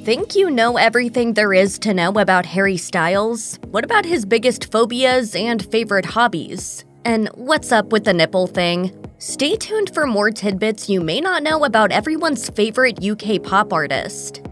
Think you know everything there is to know about Harry Styles? What about his biggest phobias and favorite hobbies? And what's up with the nipple thing? Stay tuned for more tidbits you may not know about everyone's favorite UK pop artist.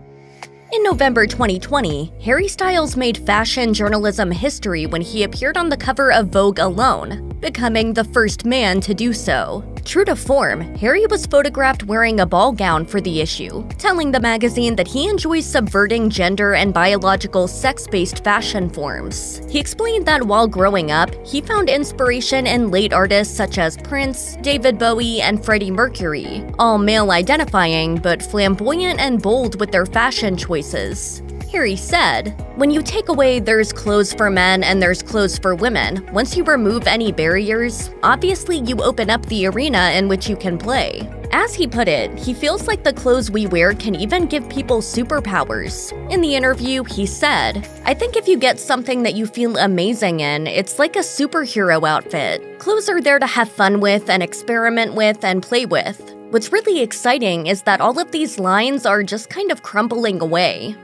In November 2020, Harry Styles made fashion journalism history when he appeared on the cover of Vogue alone, becoming the first man to do so. True to form, Harry was photographed wearing a ball gown for the issue, telling the magazine that he enjoys subverting gender and biological sex-based fashion forms. He explained that while growing up, he found inspiration in late artists such as Prince, David Bowie, and Freddie Mercury, all male-identifying but flamboyant and bold with their fashion choices. Harry said, "When you take away there's clothes for men and there's clothes for women, once you remove any barriers, obviously you open up the arena in which you can play." As he put it, he feels like the clothes we wear can even give people superpowers. In the interview, he said, "I think if you get something that you feel amazing in, it's like a superhero outfit. Clothes are there to have fun with and experiment with and play with. What's really exciting is that all of these lines are just kind of crumbling away."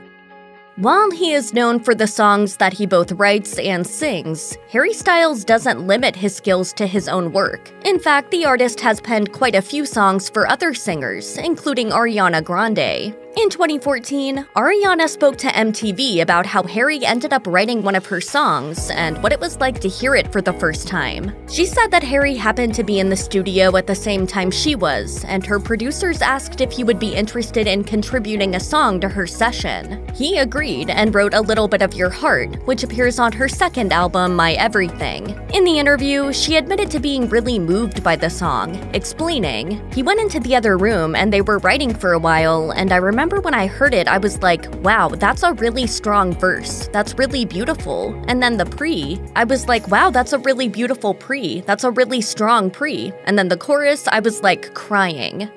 While he is known for the songs that he both writes and sings, Harry Styles doesn't limit his skills to his own work. In fact, the artist has penned quite a few songs for other singers, including Ariana Grande. In 2014, Ariana spoke to MTV about how Harry ended up writing one of her songs and what it was like to hear it for the first time. She said that Harry happened to be in the studio at the same time she was, and her producers asked if he would be interested in contributing a song to her session. He agreed and wrote A Little Bit of Your Heart, which appears on her second album, My Everything. In the interview, she admitted to being really moved by the song, explaining, "He went into the other room and they were writing for a while, and I remember when I heard it, I was like, wow, that's a really strong verse. That's really beautiful. And then the pre, I was like, wow, that's a really beautiful pre. That's a really strong pre. And then the chorus, I was like crying."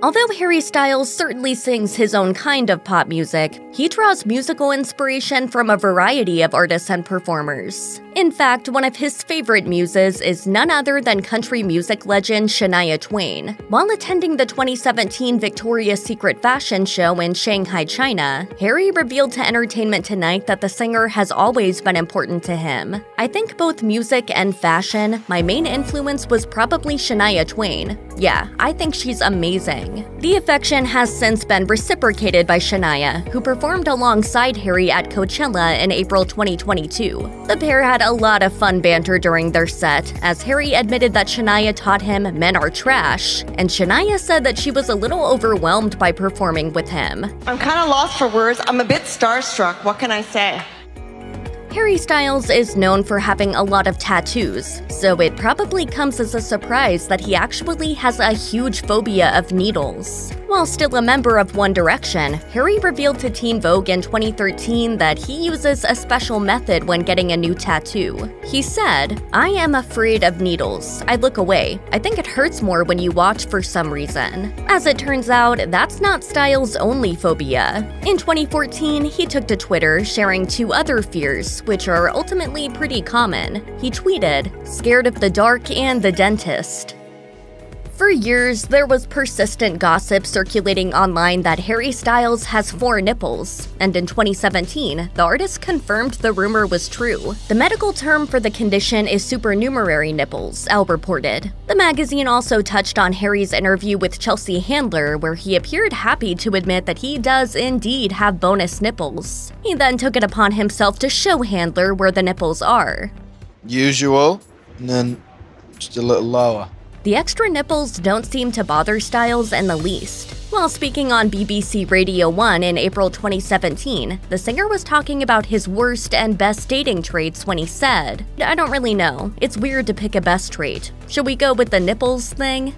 Although Harry Styles certainly sings his own kind of pop music, he draws musical inspiration from a variety of artists and performers. In fact, one of his favorite muses is none other than country music legend Shania Twain. While attending the 2017 Victoria's Secret fashion show in Shanghai, China, Harry revealed to Entertainment Tonight that the singer has always been important to him. "I think both music and fashion, my main influence was probably Shania Twain. Yeah, I think she's amazing." The affection has since been reciprocated by Shania, who performed alongside Harry at Coachella in April 2022. The pair had a lot of fun banter during their set, as Harry admitted that Shania taught him men are trash, and Shania said that she was a little overwhelmed by performing with him. "I'm kind of lost for words. I'm a bit starstruck. What can I say?" Harry Styles is known for having a lot of tattoos, so it probably comes as a surprise that he actually has a huge phobia of needles. While still a member of One Direction, Harry revealed to Teen Vogue in 2013 that he uses a special method when getting a new tattoo. He said, "I am afraid of needles. I look away. I think it hurts more when you watch for some reason." As it turns out, that's not Styles' only phobia. In 2014, he took to Twitter, sharing two other fears, which are ultimately pretty common. He tweeted, "Scared of the dark and the dentist." For years, there was persistent gossip circulating online that Harry Styles has 4 nipples, and in 2017, the artist confirmed the rumor was true. The medical term for the condition is supernumerary nipples, Elle reported. The magazine also touched on Harry's interview with Chelsea Handler, where he appeared happy to admit that he does indeed have bonus nipples. He then took it upon himself to show Handler where the nipples are. Usual, and then just a little lower. The extra nipples don't seem to bother Styles in the least. While speaking on BBC Radio 1 in April 2017, the singer was talking about his worst and best dating traits when he said, "I don't really know. It's weird to pick a best trait. Should we go with the nipples thing?"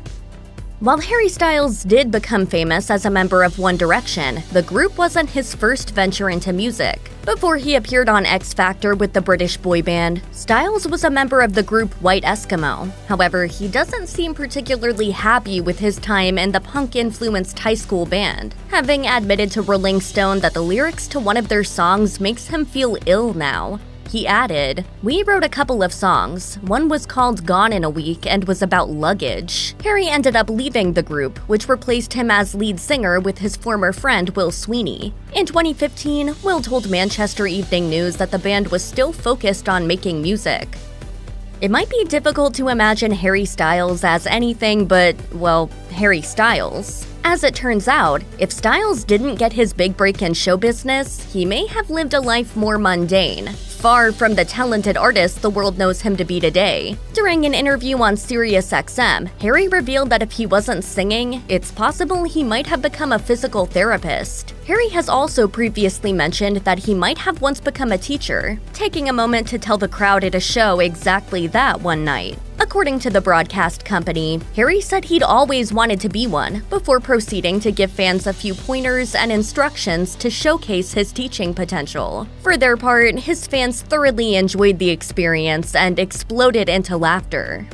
While Harry Styles did become famous as a member of One Direction, the group wasn't his first venture into music. Before he appeared on X Factor with the British boy band, Styles was a member of the group White Eskimo. However, he doesn't seem particularly happy with his time in the punk-influenced high school band, having admitted to Rolling Stone that the lyrics to one of their songs makes him feel ill now. He added, "We wrote a couple of songs. One was called Gone in a Week and was about luggage." Harry ended up leaving the group, which replaced him as lead singer with his former friend Will Sweeney. In 2015, Will told Manchester Evening News that the band was still focused on making music. It might be difficult to imagine Harry Styles as anything but, well, Harry Styles. As it turns out, if Styles didn't get his big break in show business, he may have lived a life more mundane, far from the talented artist the world knows him to be today. During an interview on SiriusXM, Harry revealed that if he wasn't singing, it's possible he might have become a physical therapist. Harry has also previously mentioned that he might have once become a teacher, taking a moment to tell the crowd at a show exactly that one night. According to the broadcast company, Harry said he'd always wanted to be one, before proceeding to give fans a few pointers and instructions to showcase his teaching potential. For their part, his fans thoroughly enjoyed the experience and exploded into laughter.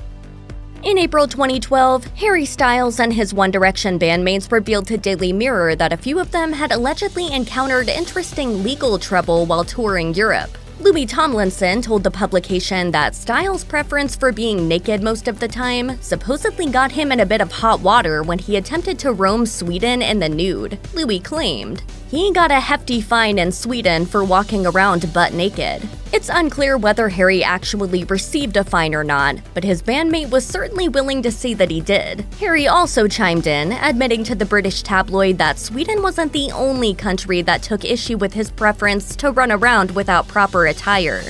In April 2012, Harry Styles and his One Direction bandmates revealed to Daily Mirror that a few of them had allegedly encountered interesting legal trouble while touring Europe. Louis Tomlinson told the publication that Styles' preference for being naked most of the time supposedly got him in a bit of hot water when he attempted to roam Sweden in the nude. Louis claimed, "He got a hefty fine in Sweden for walking around butt naked." It's unclear whether Harry actually received a fine or not, but his bandmate was certainly willing to see that he did. Harry also chimed in, admitting to the British tabloid that Sweden wasn't the only country that took issue with his preference to run around without proper attire.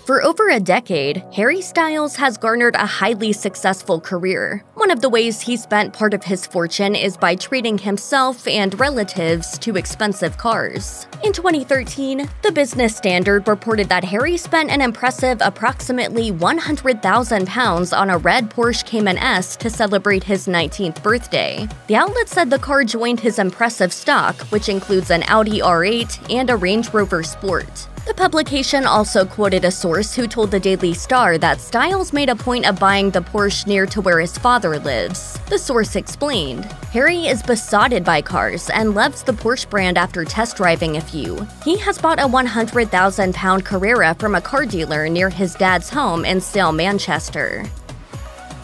For over a decade, Harry Styles has garnered a highly successful career. One of the ways he spent part of his fortune is by treating himself and relatives to expensive cars. In 2013, the Business Standard reported that Harry spent an impressive approximately £100,000 on a red Porsche Cayman S to celebrate his 19th birthday. The outlet said the car joined his impressive stock, which includes an Audi R8 and a Range Rover Sport. The publication also quoted a source who told the Daily Star that Styles made a point of buying the Porsche near to where his father lives. The source explained, "Harry is besotted by cars and loves the Porsche brand after test driving a few. He has bought a £100,000 Carrera from a car dealer near his dad's home in Sale, Manchester."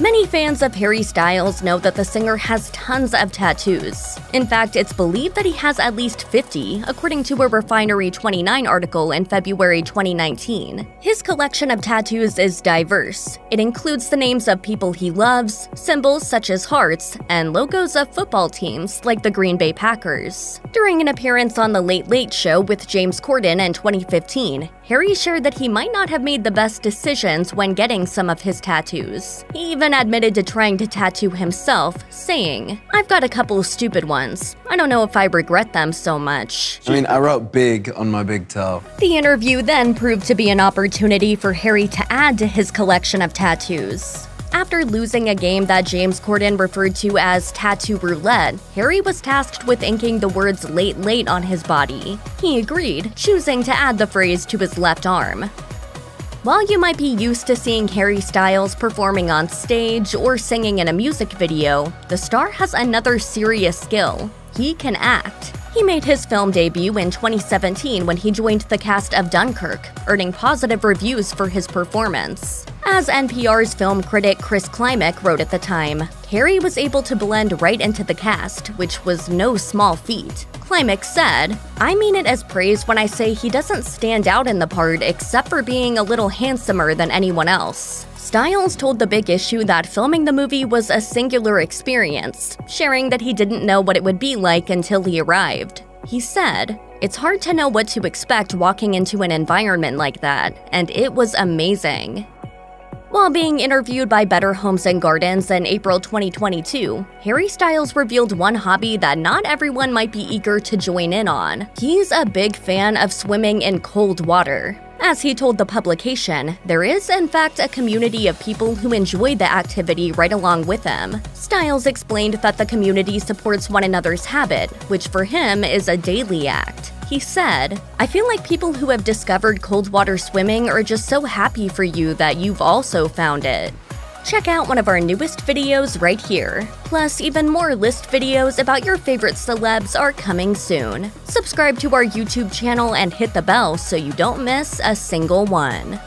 Many fans of Harry Styles know that the singer has tons of tattoos. In fact, it's believed that he has at least 50, according to a Refinery29 article in February 2019. His collection of tattoos is diverse. It includes the names of people he loves, symbols such as hearts, and logos of football teams like the Green Bay Packers. During an appearance on The Late Late Show with James Corden in 2015, Harry shared that he might not have made the best decisions when getting some of his tattoos. He even admitted to trying to tattoo himself, saying, "I've got a couple of stupid ones. I don't know if I regret them so much." I wrote big on my big toe. The interview then proved to be an opportunity for Harry to add to his collection of tattoos. After losing a game that James Corden referred to as tattoo roulette, Harry was tasked with inking the words "late late" on his body. He agreed, choosing to add the phrase to his left arm. While you might be used to seeing Harry Styles performing on stage or singing in a music video, the star has another serious skill. He can act. He made his film debut in 2017 when he joined the cast of Dunkirk, earning positive reviews for his performance. As NPR's film critic Chris Klimek wrote at the time, Harry was able to blend right into the cast, which was no small feat. Klimek said, "I mean it as praise when I say he doesn't stand out in the part except for being a little handsomer than anyone else." Styles told The Big Issue that filming the movie was a singular experience, sharing that he didn't know what it would be like until he arrived. He said, "It's hard to know what to expect walking into an environment like that, and it was amazing." While being interviewed by Better Homes and Gardens in April 2022, Harry Styles revealed one hobby that not everyone might be eager to join in on. He's a big fan of swimming in cold water. As he told the publication, there is in fact a community of people who enjoy the activity right along with him. Styles explained that the community supports one another's habit, which for him is a daily act. He said, "I feel like people who have discovered cold water swimming are just so happy for you that you've also found it." Check out one of our newest videos right here. Plus, even more list videos about your favorite celebs are coming soon. Subscribe to our YouTube channel and hit the bell so you don't miss a single one.